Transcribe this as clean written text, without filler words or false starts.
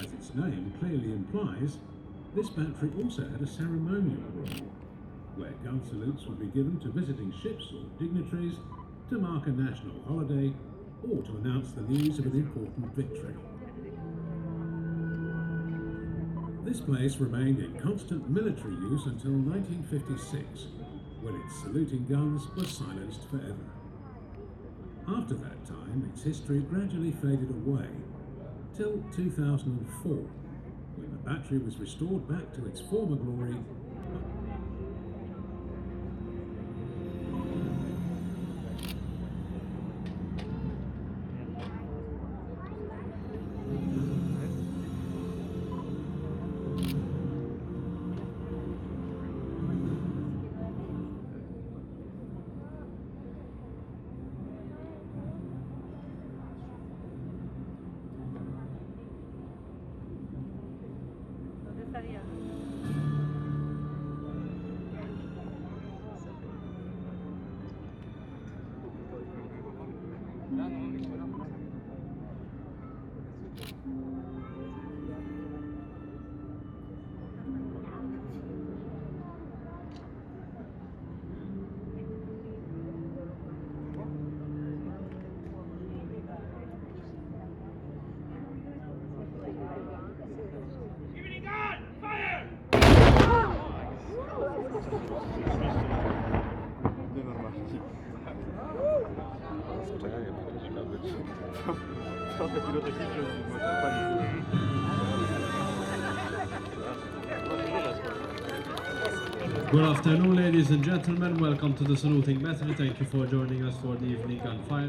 As its name clearly implies, this battery also had a ceremonial role, where gun salutes would be given to visiting ships or dignitaries to mark a national holiday or to announce the news of an important victory. This place remained in constant military use until 1956, when its saluting guns were silenced forever. After that time, its history gradually faded away, till 2004, when the battery was restored back to its former glory. Good afternoon, ladies and gentlemen. Welcome to the saluting method. Thank you for joining us for the evening gun firing.